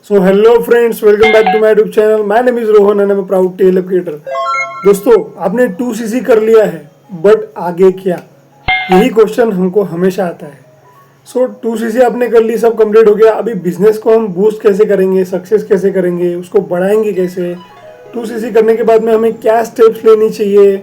So hello friends, welcome back to my YouTube channel. My name is Rohan and I am proud tale creator. दोस्तों, आपने 2cc कर लिया है, but आगे क्या? यही क्वेश्चन हमको हमेशा आता है। सो 2cc आपने कर ली, सब कंप्लीट हो गया। अभी बिजनेस को हम बूस्ट कैसे करेंगे, सक्सेस कैसे करेंगे, उसको बढ़ाएंगे कैसे? 2cc करने के बाद में हमें क्या स्टेप्स लेनी चाहिए,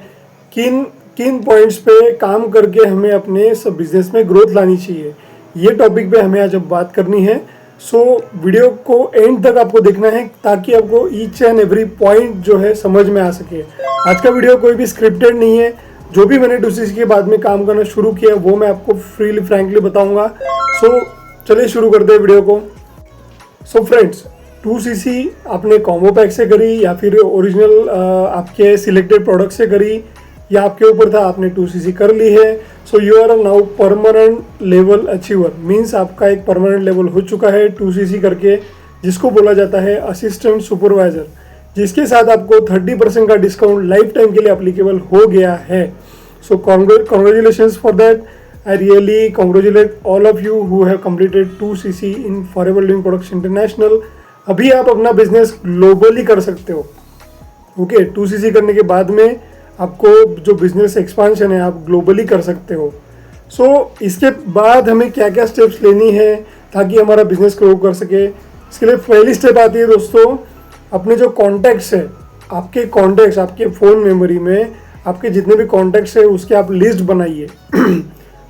किन किन पॉइंट्स पे काम करके हमें अपने सब बिजनेस में ग्रोथ लानी चाहिए, ये टॉपिक पे हमें आज अब बात करनी है। सो वीडियो को एंड तक आपको देखना है ताकि आपको ईच एंड एवरी पॉइंट जो है समझ में आ सके। आज का वीडियो कोई भी स्क्रिप्टेड नहीं है। जो भी मैंने 2cc के बाद में काम करना शुरू किया वो मैं आपको फ्रीली फ्रैंकली बताऊंगा। सो चलिए शुरू करते हैं वीडियो को। सो फ्रेंड्स, 2cc आपने कॉम्बो पैक से करी या फिर ओरिजिनल आपके सिलेक्टेड प्रोडक्ट से करी, या आपके ऊपर था, आपने 2cc कर ली है। So you are now permanent level achiever. Means आपका एक परमानेंट लेवल हो चुका है 2cc करके, जिसको बोला जाता है असिस्टेंट सुपरवाइजर, जिसके साथ आपको 30% का डिस्काउंट लाइफ टाइम के लिए अप्लीकेबल हो गया है। सो congratulations for that. I really congratulate all of you who have completed 2cc in forever living products international. अभी आप अपना बिजनेस ग्लोबली कर सकते हो। ओके, 2cc करने के बाद में आपको जो बिजनेस एक्सपांशन है आप ग्लोबली कर सकते हो। सो इसके बाद हमें क्या क्या स्टेप्स लेनी है ताकि हमारा बिजनेस ग्रो कर सके। इसके लिए पहली स्टेप आती है दोस्तों, अपने जो कॉन्टैक्ट्स है, आपके कॉन्टैक्ट्स, आपके फ़ोन मेमोरी में आपके जितने भी कॉन्टैक्ट्स है उसके आप लिस्ट बनाइए।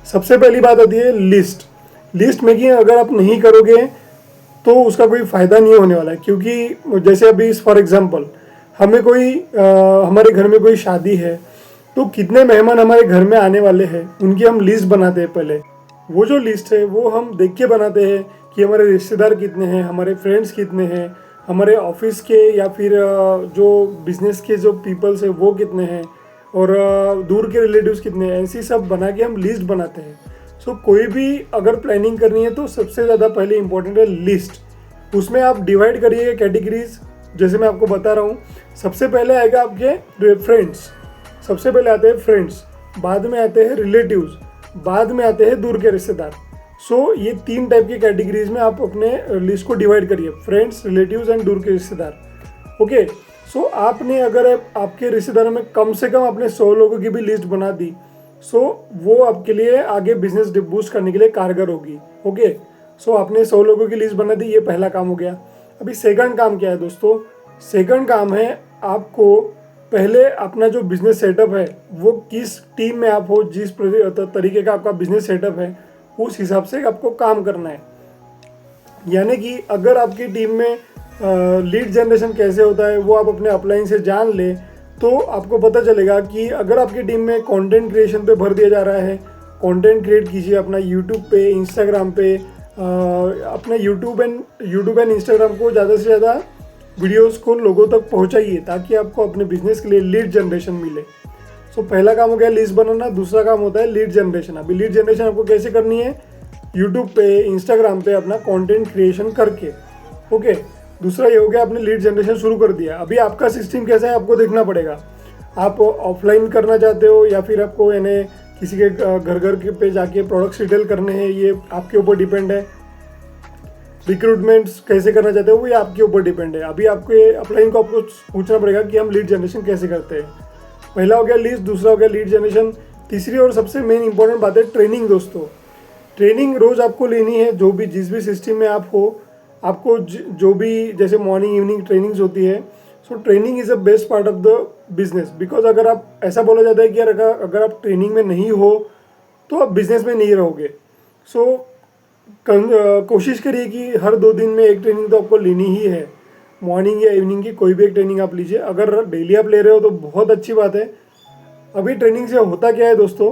सबसे पहली बात आती है लिस्ट मेकिंग। अगर आप नहीं करोगे तो उसका कोई फ़ायदा नहीं होने वाला है, क्योंकि जैसे अभी फॉर एग्जांपल हमें हमारे घर में कोई शादी है, तो कितने मेहमान हमारे घर में आने वाले हैं उनकी हम लिस्ट बनाते हैं। पहले वो जो लिस्ट है वो हम देख के बनाते हैं कि हमारे रिश्तेदार कितने हैं, हमारे फ्रेंड्स कितने हैं, हमारे ऑफिस के या फिर जो बिजनेस के जो पीपल्स हैं वो कितने हैं, और दूर के रिलेटिव्स कितने हैं। ऐसी सब बना के हम लिस्ट बनाते हैं। सो कोई भी अगर प्लानिंग करनी है तो सबसे ज़्यादा पहले इंपॉर्टेंट है लिस्ट। उसमें आप डिवाइड करिए कैटेगरीज। जैसे मैं आपको बता रहा हूँ, सबसे पहले आएगा आपके फ्रेंड्स, सबसे पहले आते हैं फ्रेंड्स, बाद में आते हैं रिलेटिव्स, बाद में आते हैं दूर के रिश्तेदार। सो ये 3 टाइप की कैटेगरीज में आप अपने लिस्ट को डिवाइड करिए, फ्रेंड्स, रिलेटिव्स एंड दूर के रिश्तेदार। ओके, सो आपने अगर आपके रिश्तेदारों में कम से कम आपने 100 लोगों की भी लिस्ट बना दी, सो वो आपके लिए आगे बिजनेस बूस्ट करने के लिए कारगर होगी। ओके, सो आपने 100 लोगों की लिस्ट बना दी, ये पहला काम हो गया। अभी सेकंड काम क्या है दोस्तों? सेकंड काम है आपको पहले अपना जो बिजनेस सेटअप है वो किस टीम में आप हो, जिस तरीके का आपका बिजनेस सेटअप है उस हिसाब से आपको काम करना है। यानी कि अगर आपकी टीम में लीड जनरेशन कैसे होता है वो आप अपने अपलाइन से जान ले, तो आपको पता चलेगा कि अगर आपकी टीम में कंटेंट क्रिएशन पे भर दिया जा रहा है, कंटेंट क्रिएट कीजिए अपना यूट्यूब पे, इंस्टाग्राम पे, अपने यूट्यूब एंड इंस्टाग्राम को ज़्यादा से ज़्यादा वीडियोस को लोगों तक पहुंचाइए ताकि आपको अपने बिजनेस के लिए लीड जनरेशन मिले। सो पहला काम हो गया लिस्ट बनाना। दूसरा काम होता है लीड जनरेशन। अभी लीड जनरेशन आपको कैसे करनी है? यूट्यूब पे, इंस्टाग्राम पे अपना कंटेंट क्रिएशन करके। ओके, दूसरा ये हो गया, आपने लीड जनरेशन शुरू कर दिया। अभी आपका सिस्टम कैसा है आपको देखना पड़ेगा। आप ऑफलाइन करना चाहते हो या फिर आपको यानी किसी के घर पे जाके प्रोडक्ट्स रिटेल करने हैं, ये आपके ऊपर डिपेंड है। रिक्रूटमेंट्स कैसे करना चाहते हो वो ये आपके ऊपर डिपेंड है। अभी आपके अपलाइन को आपको पूछना पड़ेगा कि हम लीड जनरेशन कैसे करते हैं। पहला हो गया लिस्ट, दूसरा हो गया लीड जनरेशन। तीसरी और सबसे मेन इंपॉर्टेंट बात है ट्रेनिंग। दोस्तों, ट्रेनिंग रोज़ आपको लेनी है। जो भी जिस भी सिस्टम में आप हो, आपको जो भी जैसे मॉर्निंग इवनिंग ट्रेनिंग्स होती है। So training is a best part of the business. Because अगर आप, ऐसा बोला जाता है कि यार अगर आप ट्रेनिंग में नहीं हो तो आप बिजनेस में नहीं रहोगे। सो कोशिश करिए कि हर 2 दिन में एक ट्रेनिंग तो आपको लेनी ही है। मॉर्निंग या इवनिंग की कोई भी एक ट्रेनिंग आप लीजिए। अगर डेली आप ले रहे हो तो बहुत अच्छी बात है। अभी ट्रेनिंग से होता क्या है दोस्तों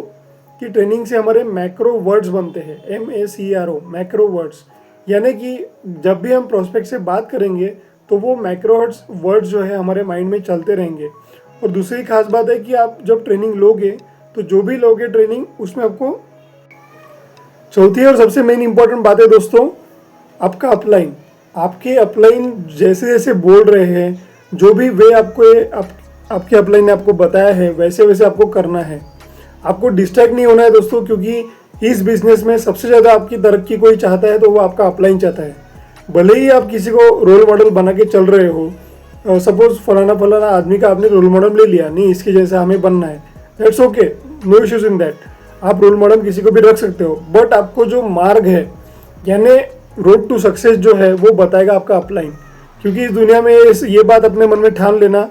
कि ट्रेनिंग से हमारे मैक्रो वर्ड्स बनते हैं, MACRO, मैक्रो वर्ड्स। यानी कि जब भी हम प्रोस्पेक्ट से बात करेंगे तो वो मैक्रो वर्ड्स जो है हमारे माइंड में चलते रहेंगे। और दूसरी खास बात है कि आप जब ट्रेनिंग लोगे तो जो भी लोगे ट्रेनिंग उसमें आपको, चौथी और सबसे मेन इंपॉर्टेंट बात है दोस्तों, आपका अपलाइन। आपके अपलाइन जैसे जैसे बोल रहे हैं, जो भी वे आपके अपलाइन ने आपको बताया है वैसे वैसे आपको करना है। आपको डिस्ट्रैक्ट नहीं होना है दोस्तों, क्योंकि इस बिजनेस में सबसे ज़्यादा आपकी तरक्की कोई चाहता है तो वो आपका अपलाइन चाहता है। भले ही आप किसी को रोल मॉडल बना के चल रहे हो, सपोज फलाना आदमी का आपने रोल मॉडल ले लिया, नहीं इसके जैसा हमें बनना है, that's okay, no issues in that, आप रोल मॉडल किसी को भी रख सकते हो। बट आपको जो मार्ग है, यानी रोड टू सक्सेस जो है, वो बताएगा आपका अपलाइन। क्योंकि इस दुनिया में ये बात अपने मन में ठान लेना,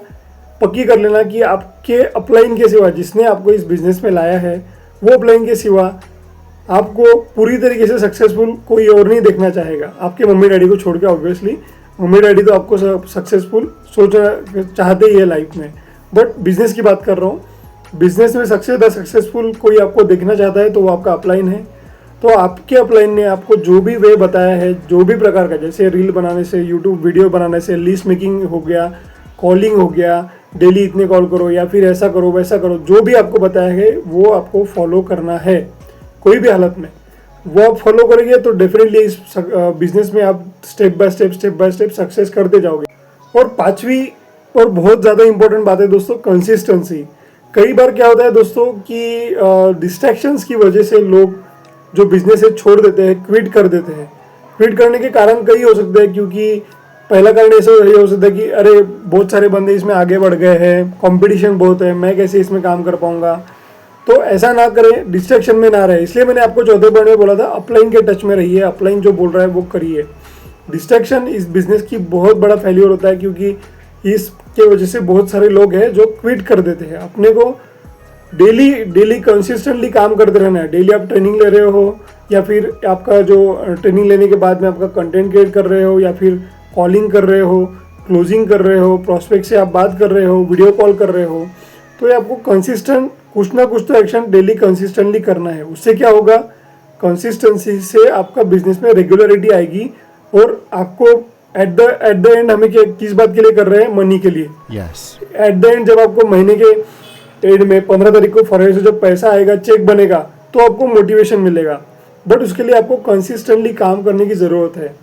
पक्की कर लेना कि आपके अपलाइन के सिवा, जिसने आपको इस बिजनेस में लाया है, वो अपलाइन के सिवा आपको पूरी तरीके से सक्सेसफुल कोई और नहीं देखना चाहेगा, आपके मम्मी डैडी को छोड़ के। ऑब्वियसली मम्मी डैडी तो आपको सक्सेसफुल सोचना चाहते ही है लाइफ में, बट बिजनेस की बात कर रहा हूँ। बिजनेस में सक्सेसफुल कोई आपको देखना चाहता है तो वो आपका अपलाइन है। तो आपके अपलाइन ने आपको जो भी वे बताया है, जो भी प्रकार का, जैसे रील बनाने से, यूट्यूब वीडियो बनाने से, लिस्ट मेकिंग हो गया, कॉलिंग हो गया, डेली इतने कॉल करो या फिर ऐसा करो वैसा करो, जो भी आपको बताया है वो आपको फॉलो करना है कोई भी हालत में। वो आप फॉलो करेंगे तो डेफिनेटली इस बिजनेस में आप स्टेप बाय स्टेप सक्सेस करते जाओगे। और पांचवी और बहुत ज़्यादा इंपॉर्टेंट बात है दोस्तों, कंसिस्टेंसी। कई बार क्या होता है दोस्तों कि डिस्ट्रैक्शंस की वजह से लोग जो बिजनेस है छोड़ देते हैं, क्विट कर देते हैं। क्विट करने के कारण कई हो सकते हैं, क्योंकि पहला कारण ऐसा ये हो सकता है कि अरे बहुत सारे बंदे इसमें आगे बढ़ गए हैं, कंपटीशन बहुत है, मैं कैसे इसमें काम कर पाऊंगा। तो ऐसा ना करें, डिस्ट्रैक्शन में ना रहे। इसलिए मैंने आपको चौथे पॉइंट में बोला था, अपलाइन के टच में रहिए, अपलाइन जो बोल रहा है वो करिए। डिस्ट्रैक्शन इस बिजनेस की बहुत बड़ा फेल्योर होता है, क्योंकि इसके वजह से बहुत सारे लोग हैं जो क्विट कर देते हैं। अपने को डेली कंसिस्टेंटली काम करते रहना है। डेली आप ट्रेनिंग ले रहे हो, या फिर आपका जो ट्रेनिंग लेने के बाद में आपका कंटेंट क्रिएट कर रहे हो, या फिर कॉलिंग कर रहे हो, क्लोजिंग कर रहे हो, प्रॉस्पेक्ट से आप बात कर रहे हो, वीडियो कॉल कर रहे हो, तो ये आपको कंसिस्टेंट कुछ ना कुछ तो एक्शन डेली कंसिस्टेंटली करना है। उससे क्या होगा, कंसिस्टेंसी से आपका बिजनेस में रेगुलरिटी आएगी, और आपको एट द एंड हमें किस बात के लिए कर रहे हैं, मनी के लिए। एट द एंड जब आपको महीने के एंड में 15 तारीख को फरवरी से जब पैसा आएगा, चेक बनेगा, तो आपको मोटिवेशन मिलेगा। बट उसके लिए आपको कंसिस्टेंटली काम करने की ज़रूरत है।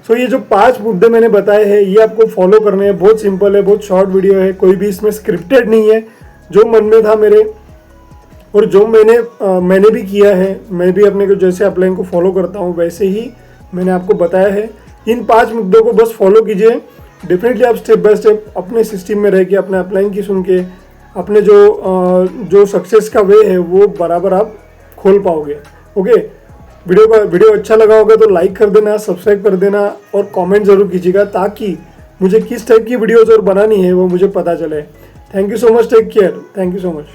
सो ये जो 5 मुद्दे मैंने बताए हैं, ये आपको फॉलो करने हैं। बहुत सिंपल है, बहुत शॉर्ट वीडियो है, कोई भी इसमें स्क्रिप्टेड नहीं है। जो मन में था मेरे, और जो मैंने भी किया है, मैं भी अपने को जैसे अपलाइन को फॉलो करता हूँ वैसे ही मैंने आपको बताया है। इन 5 मुद्दों को बस फॉलो कीजिए, डेफिनेटली आप स्टेप बाय स्टेप अपने सिस्टम में रह के, अपने अपलाइन की सुन के, अपने जो सक्सेस का वे है वो बराबर आप खोल पाओगे। ओके, वीडियो अच्छा लगा होगा तो लाइक कर देना, सब्सक्राइब कर देना, और कमेंट जरूर कीजिएगा, ताकि मुझे किस टाइप की वीडियोज़ और बनानी है वो मुझे पता चले। Thank you so much, take care, thank you so much.